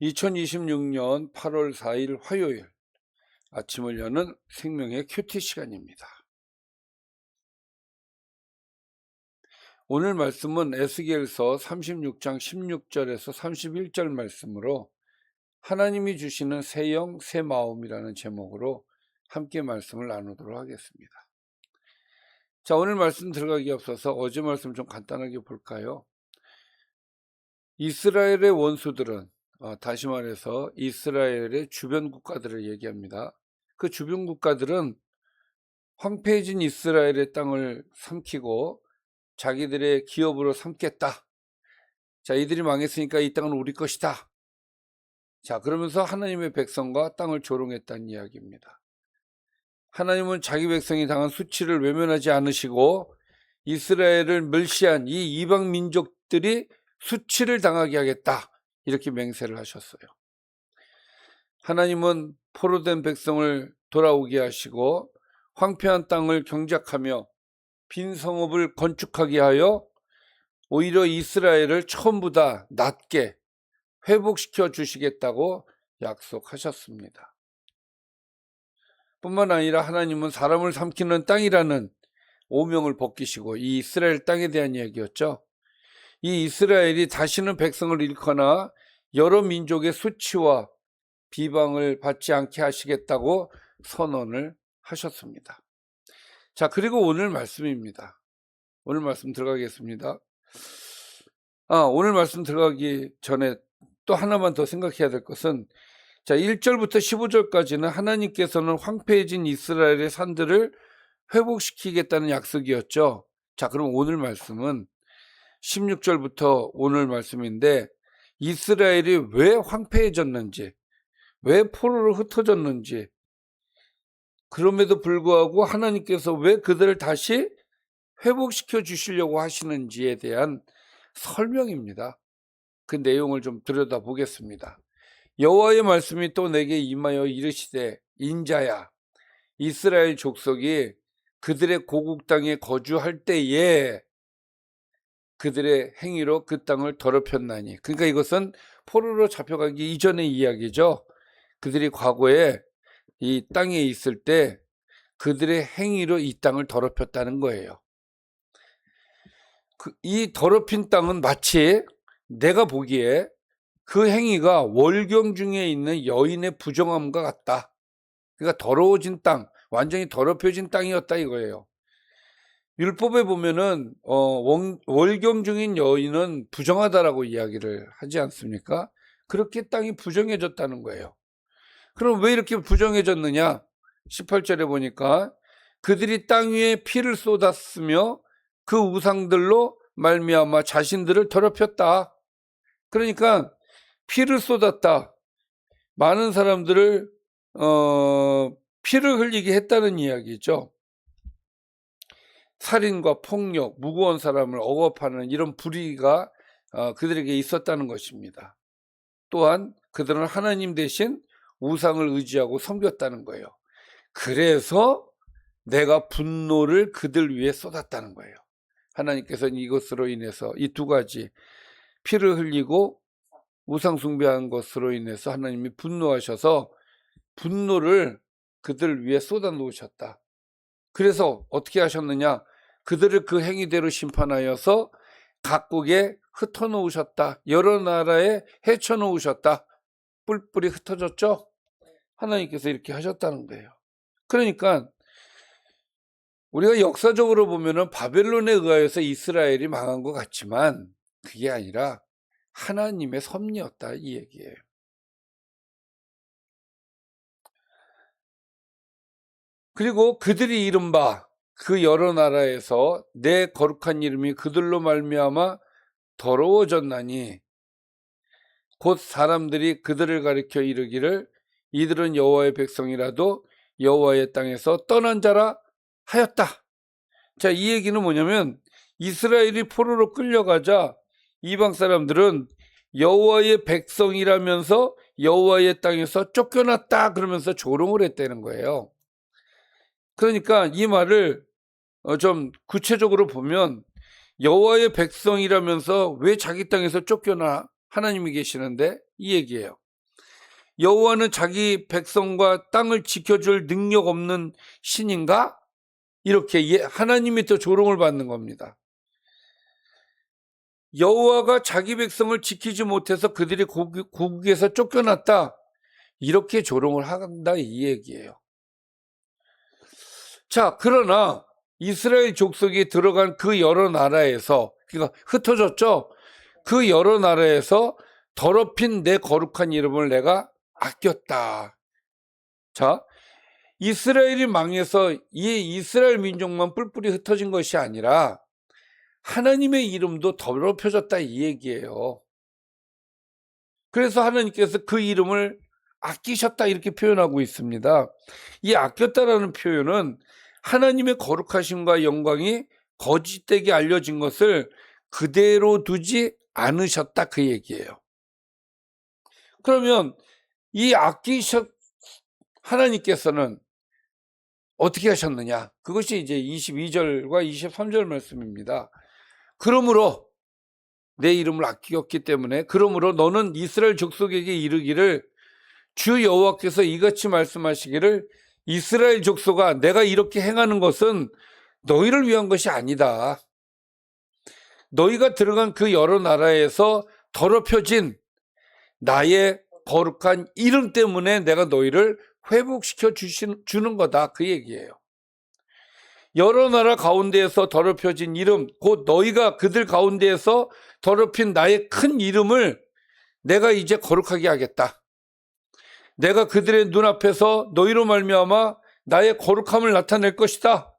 2026년 8월 4일 화요일 아침을 여는 생명의 큐티 시간입니다. 오늘 말씀은 에스겔서 36장 16절에서 31절 말씀으로 하나님이 주시는 새 영, 새 마음이라는 제목으로 함께 말씀을 나누도록 하겠습니다. 자, 오늘 말씀 들어가기 앞서서 어제 말씀 좀 간단하게 볼까요? 이스라엘의 원수들은 다시 말해서 이스라엘의 주변 국가들을 얘기합니다. 그 주변 국가들은 황폐해진 이스라엘의 땅을 삼키고 자기들의 기업으로 삼겠다. 자, 이들이 망했으니까 이 땅은 우리 것이다. 자, 그러면서 하나님의 백성과 땅을 조롱했다는 이야기입니다. 하나님은 자기 백성이 당한 수치를 외면하지 않으시고 이스라엘을 멸시한 이 이방 민족들이 수치를 당하게 하겠다. 이렇게 맹세를 하셨어요. 하나님은 포로된 백성을 돌아오게 하시고 황폐한 땅을 경작하며 빈 성읍을 건축하게 하여 오히려 이스라엘을 처음보다 낮게 회복시켜 주시겠다고 약속하셨습니다. 뿐만 아니라 하나님은 사람을 삼키는 땅이라는 오명을 벗기시고 이 이스라엘 땅에 대한 이야기였죠. 이 이스라엘이 다시는 백성을 잃거나 여러 민족의 수치와 비방을 받지 않게 하시겠다고 선언을 하셨습니다. 자, 그리고 오늘 말씀입니다. 오늘 말씀 들어가겠습니다. 오늘 말씀 들어가기 전에 또 하나만 더 생각해야 될 것은, 자, 1절부터 15절까지는 하나님께서는 황폐해진 이스라엘의 산들을 회복시키겠다는 약속이었죠. 자, 그럼 오늘 말씀은 16절부터 오늘 말씀인데, 이스라엘이 왜 황폐해졌는지, 왜 포로로 흩어졌는지, 그럼에도 불구하고 하나님께서 왜 그들을 다시 회복시켜 주시려고 하시는지에 대한 설명입니다. 그 내용을 좀 들여다보겠습니다. 여호와의 말씀이 또 내게 임하여 이르시되, 인자야, 이스라엘 족속이 그들의 고국 땅에 거주할 때에 그들의 행위로 그 땅을 더럽혔나니. 그러니까 이것은 포로로 잡혀가기 이전의 이야기죠. 그들이 과거에 이 땅에 있을 때 그들의 행위로 이 땅을 더럽혔다는 거예요. 이 더럽힌 땅은 마치 내가 보기에 그 행위가 월경 중에 있는 여인의 부정함과 같다. 그러니까 더러워진 땅, 완전히 더럽혀진 땅이었다 이거예요. 율법에 보면은 월경 중인 여인은 부정하다라고 이야기를 하지 않습니까? 그렇게 땅이 부정해졌다는 거예요. 그럼 왜 이렇게 부정해졌느냐? 18절에 보니까 그들이 땅 위에 피를 쏟았으며 그 우상들로 말미암아 자신들을 더럽혔다. 그러니까 피를 쏟았다. 많은 사람들을 피를 흘리게 했다는 이야기죠. 살인과 폭력, 무고한 사람을 억압하는 이런 불의가 그들에게 있었다는 것입니다. 또한 그들은 하나님 대신 우상을 의지하고 섬겼다는 거예요. 그래서 내가 분노를 그들 위에 쏟았다는 거예요. 하나님께서는 이것으로 인해서 이 두 가지, 피를 흘리고 우상 숭배한 것으로 인해서 하나님이 분노하셔서 분노를 그들 위에 쏟아 놓으셨다. 그래서 어떻게 하셨느냐? 그들을 그 행위대로 심판하여서 각국에 흩어놓으셨다. 여러 나라에 헤쳐놓으셨다. 뿔뿔이 흩어졌죠? 하나님께서 이렇게 하셨다는 거예요. 그러니까 우리가 역사적으로 보면은 바벨론에 의하여서 이스라엘이 망한 것 같지만 그게 아니라 하나님의 섭리였다 이 얘기예요. 그리고 그들이 이른바 그 여러 나라에서 내 거룩한 이름이 그들로 말미암아 더러워졌나니 곧 사람들이 그들을 가리켜 이르기를 이들은 여호와의 백성이라도 여호와의 땅에서 떠난 자라 하였다. 자, 이 얘기는 뭐냐면 이스라엘이 포로로 끌려가자 이방 사람들은 여호와의 백성이라면서 여호와의 땅에서 쫓겨났다 그러면서 조롱을 했다는 거예요. 그러니까 이 말을 좀 구체적으로 보면 여호와의 백성이라면서 왜 자기 땅에서 쫓겨나? 하나님이 계시는데 이 얘기예요. 여호와는 자기 백성과 땅을 지켜줄 능력 없는 신인가? 이렇게 하나님이 또 조롱을 받는 겁니다. 여호와가 자기 백성을 지키지 못해서 그들이 고국에서 쫓겨났다. 이렇게 조롱을 한다 이 얘기예요. 자, 그러나 이스라엘 족속이 들어간 그 여러 나라에서, 그러니까 흩어졌죠? 그 여러 나라에서 더럽힌 내 거룩한 이름을 내가 아꼈다. 자, 이스라엘이 망해서 이 이스라엘 민족만 뿔뿔이 흩어진 것이 아니라 하나님의 이름도 더럽혀졌다 이 얘기예요. 그래서 하나님께서 그 이름을 아끼셨다 이렇게 표현하고 있습니다. 이 아꼈다라는 표현은 하나님의 거룩하심과 영광이 거짓되게 알려진 것을 그대로 두지 않으셨다 그 얘기예요. 그러면 이 하나님께서는 어떻게 하셨느냐? 그것이 이제 22절과 23절 말씀입니다. 그러므로 내 이름을 아끼었기 때문에 그러므로 너는 이스라엘 족속에게 이르기를 주 여호와께서 이같이 말씀하시기를 이스라엘 족속아 내가 이렇게 행하는 것은 너희를 위한 것이 아니다. 너희가 들어간 그 여러 나라에서 더럽혀진 나의 거룩한 이름 때문에 내가 너희를 회복시켜 주는 거다 그 얘기예요. 여러 나라 가운데에서 더럽혀진 이름, 곧 너희가 그들 가운데에서 더럽힌 나의 큰 이름을 내가 이제 거룩하게 하겠다. 내가 그들의 눈앞에서 너희로 말미암아 나의 거룩함을 나타낼 것이다.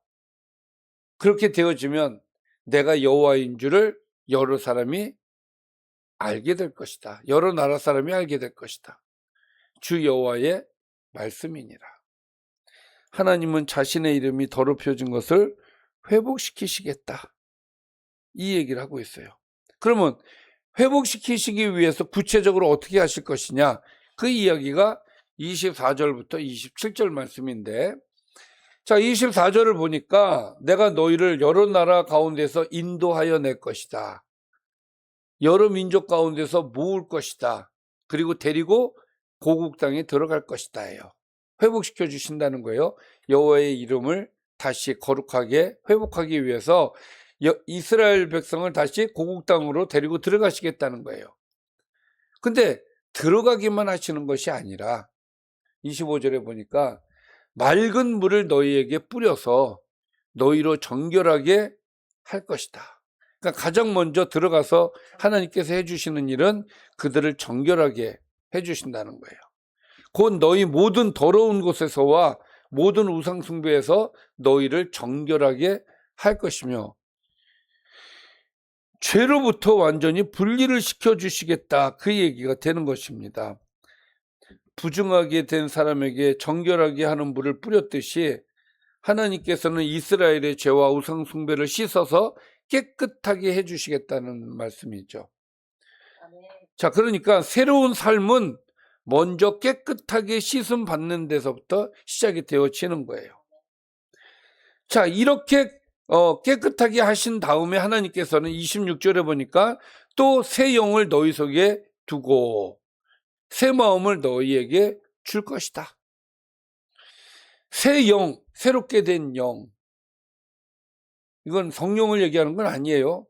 그렇게 되어지면 내가 여호와인 줄을 여러 사람이 알게 될 것이다. 여러 나라 사람이 알게 될 것이다. 주 여호와의 말씀이니라. 하나님은 자신의 이름이 더럽혀진 것을 회복시키시겠다. 이 얘기를 하고 있어요. 그러면 회복시키시기 위해서 구체적으로 어떻게 하실 것이냐? 그 이야기가 24절부터 27절 말씀인데, 자, 24절을 보니까 내가 너희를 여러 나라 가운데서 인도하여 낼 것이다. 여러 민족 가운데서 모을 것이다. 그리고 데리고 고국 땅에 들어갈 것이다예요. 회복시켜 주신다는 거예요. 여호와의 이름을 다시 거룩하게 회복하기 위해서 이스라엘 백성을 다시 고국 땅으로 데리고 들어가시겠다는 거예요. 근데 들어가기만 하시는 것이 아니라 25절에 보니까 맑은 물을 너희에게 뿌려서 너희로 정결하게 할 것이다. 그러니까 가장 먼저 들어가서 하나님께서 해주시는 일은 그들을 정결하게 해주신다는 거예요. 곧 너희 모든 더러운 곳에서와 모든 우상 숭배에서 너희를 정결하게 할 것이며 죄로부터 완전히 분리를 시켜주시겠다 그 얘기가 되는 것입니다. 부정하게 된 사람에게 정결하게 하는 물을 뿌렸듯이 하나님께서는 이스라엘의 죄와 우상 숭배를 씻어서 깨끗하게 해주시겠다는 말씀이죠. 자, 그러니까 새로운 삶은 먼저 깨끗하게 씻음 받는 데서부터 시작이 되어지는 거예요. 자, 이렇게 깨끗하게 하신 다음에 하나님께서는 26절에 보니까 또 새 영을 너희 속에 두고 새 마음을 너희에게 줄 것이다. 새 영, 새롭게 된 영. 이건 성령을 얘기하는 건 아니에요.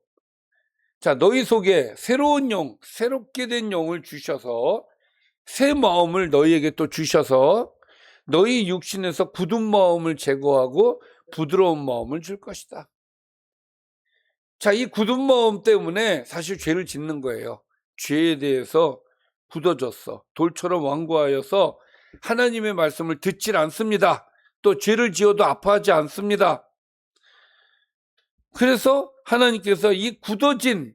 자, 너희 속에 새로운 영, 새롭게 된 영을 주셔서 새 마음을 너희에게 또 주셔서 너희 육신에서 굳은 마음을 제거하고 부드러운 마음을 줄 것이다. 자, 이 굳은 마음 때문에 사실 죄를 짓는 거예요. 죄에 대해서 굳어졌어. 돌처럼 완고하여서 하나님의 말씀을 듣질 않습니다. 또 죄를 지어도 아파하지 않습니다. 그래서 하나님께서 이 굳어진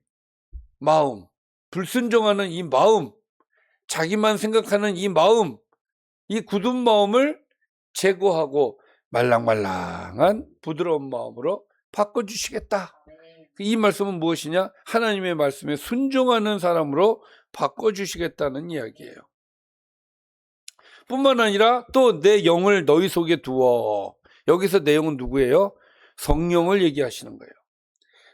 마음, 불순종하는 이 마음, 자기만 생각하는 이 마음, 이 굳은 마음을 제거하고 말랑말랑한 부드러운 마음으로 바꿔주시겠다. 이 말씀은 무엇이냐? 하나님의 말씀에 순종하는 사람으로 바꿔주시겠다는 이야기예요. 뿐만 아니라 또 내 영을 너희 속에 두어. 여기서 내용은 누구예요? 성령을 얘기하시는 거예요.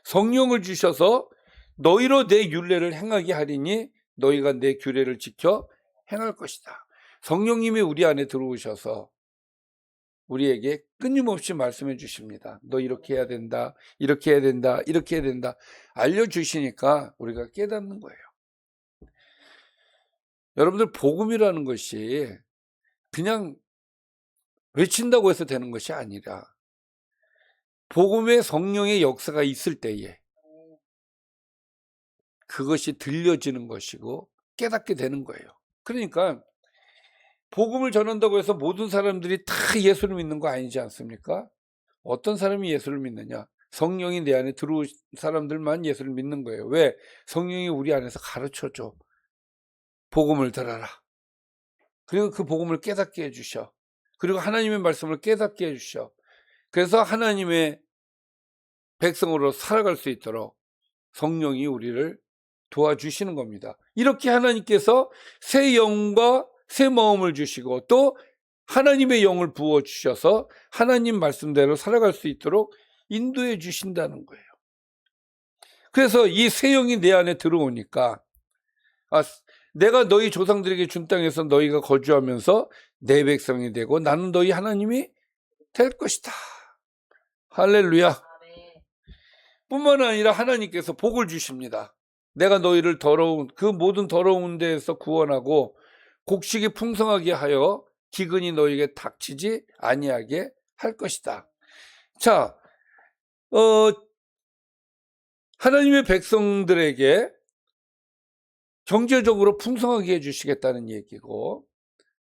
성령을 주셔서 너희로 내 율례를 행하게 하리니 너희가 내 규례를 지켜 행할 것이다. 성령님이 우리 안에 들어오셔서 우리에게 끊임없이 말씀해 주십니다. 너 이렇게 해야 된다, 이렇게 해야 된다, 이렇게 해야 된다 알려주시니까 우리가 깨닫는 거예요. 여러분들, 복음이라는 것이 그냥 외친다고 해서 되는 것이 아니라 복음의 성령의 역사가 있을 때에 그것이 들려지는 것이고 깨닫게 되는 거예요. 그러니까 복음을 전한다고 해서 모든 사람들이 다 예수를 믿는 거 아니지 않습니까? 어떤 사람이 예수를 믿느냐? 성령이 내 안에 들어온 사람들만 예수를 믿는 거예요. 왜? 성령이 우리 안에서 가르쳐줘. 복음을 들어라. 그리고 그 복음을 깨닫게 해주셔. 그리고 하나님의 말씀을 깨닫게 해주셔. 그래서 하나님의 백성으로 살아갈 수 있도록 성령이 우리를 도와주시는 겁니다. 이렇게 하나님께서 새 영과 새 마음을 주시고 또 하나님의 영을 부어주셔서 하나님 말씀대로 살아갈 수 있도록 인도해 주신다는 거예요. 그래서 이 새 영이 내 안에 들어오니까 내가 너희 조상들에게 준 땅에서 너희가 거주하면서 내 백성이 되고 나는 너희 하나님이 될 것이다. 할렐루야. 뿐만 아니라 하나님께서 복을 주십니다. 내가 너희를 그 모든 더러운 데에서 구원하고 곡식이 풍성하게 하여 기근이 너희에게 닥치지 아니하게 할 것이다. 자, 하나님의 백성들에게 경제적으로 풍성하게 해주시겠다는 얘기고,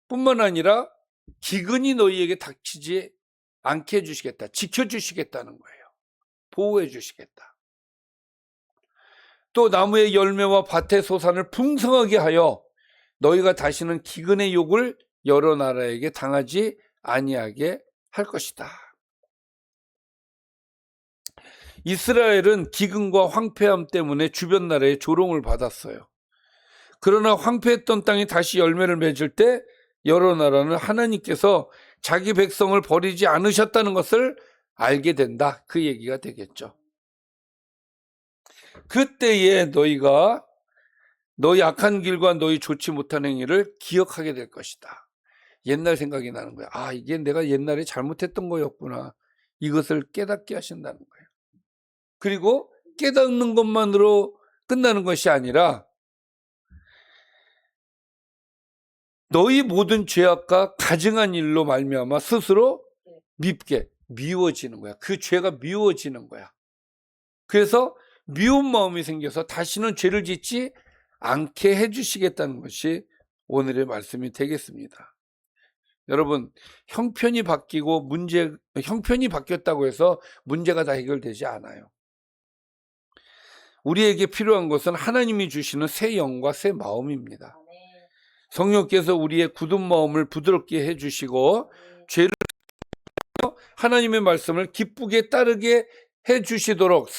뿐만 아니라 기근이 너희에게 닥치지 않게 해주시겠다. 지켜주시겠다는 거예요. 보호해 주시겠다. 또 나무의 열매와 밭의 소산을 풍성하게 하여 너희가 다시는 기근의 욕을 여러 나라에게 당하지 아니하게 할 것이다. 이스라엘은 기근과 황폐함 때문에 주변 나라의 조롱을 받았어요. 그러나 황폐했던 땅이 다시 열매를 맺을 때 여러 나라는 하나님께서 자기 백성을 버리지 않으셨다는 것을 알게 된다. 그 얘기가 되겠죠. 그때에 너희가 너희 악한 길과 너희 좋지 못한 행위를 기억하게 될 것이다. 옛날 생각이 나는 거야. 이게 내가 옛날에 잘못했던 거였구나. 이것을 깨닫게 하신다는 거예요. 그리고 깨닫는 것만으로 끝나는 것이 아니라 너희 모든 죄악과 가증한 일로 말미암아 스스로 미워지는 거야. 그 죄가 미워지는 거야. 그래서 미운 마음이 생겨서 다시는 죄를 짓지 않게 해주시겠다는 것이 오늘의 말씀이 되겠습니다. 여러분, 형편이 바뀌었다고 해서 문제가 다 해결되지 않아요. 우리에게 필요한 것은 하나님이 주시는 새 영과 새 마음입니다. 성령께서 우리의 굳은 마음을 부드럽게 해주시고 죄를 하나님의 말씀을 기쁘게 따르게 해주시도록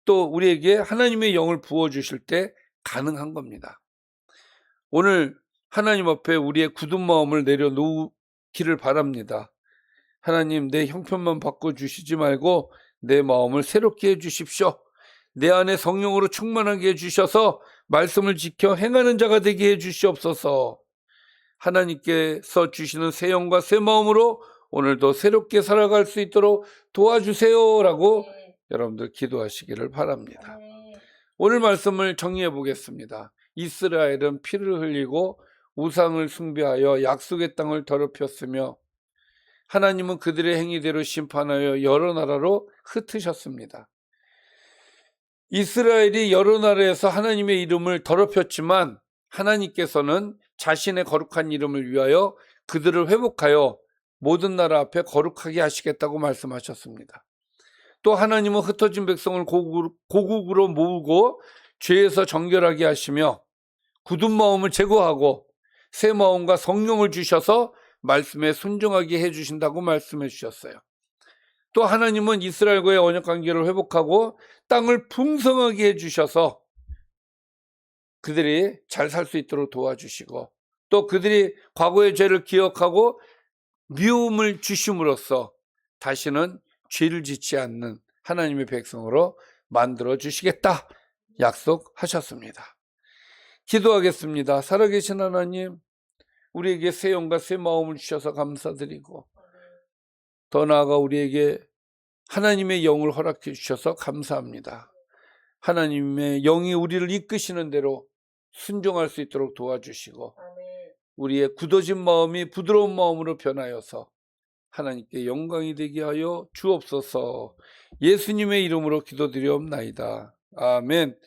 또 우리에게 하나님의 영을 부어주실 때 가능한 겁니다. 오늘 하나님 앞에 우리의 굳은 마음을 내려놓기를 바랍니다. 하나님, 내 형편만 바꿔주시지 말고 내 마음을 새롭게 해주십시오. 내 안에 성령으로 충만하게 해주셔서 말씀을 지켜 행하는 자가 되게 해주시옵소서. 하나님께서 주시는 새 영과 새 마음으로 오늘도 새롭게 살아갈 수 있도록 도와주세요 라고 여러분들 기도하시기를 바랍니다. 오늘 말씀을 정리해 보겠습니다. 이스라엘은 피를 흘리고 우상을 숭배하여 약속의 땅을 더럽혔으며 하나님은 그들의 행위대로 심판하여 여러 나라로 흩으셨습니다. 이스라엘이 여러 나라에서 하나님의 이름을 더럽혔지만 하나님께서는 자신의 거룩한 이름을 위하여 그들을 회복하여 모든 나라 앞에 거룩하게 하시겠다고 말씀하셨습니다. 또 하나님은 흩어진 백성을 고국으로 모으고 죄에서 정결하게 하시며 굳은 마음을 제거하고 새 마음과 성령을 주셔서 말씀에 순종하게 해주신다고 말씀해 주셨어요. 또 하나님은 이스라엘과의 언약 관계를 회복하고 땅을 풍성하게 해주셔서 그들이 잘 살 수 있도록 도와주시고 또 그들이 과거의 죄를 기억하고 미움을 주심으로써 다시는 죄를 짓지 않는 하나님의 백성으로 만들어 주시겠다 약속하셨습니다. 기도하겠습니다. 살아계신 하나님, 우리에게 새 영과 새 마음을 주셔서 감사드리고, 더 나아가 우리에게 하나님의 영을 허락해 주셔서 감사합니다. 하나님의 영이 우리를 이끄시는 대로 순종할 수 있도록 도와주시고, 우리의 굳어진 마음이 부드러운 마음으로 변하여서 하나님께 영광이 되게 하여 주옵소서. 예수님의 이름으로 기도드리옵나이다. 아멘.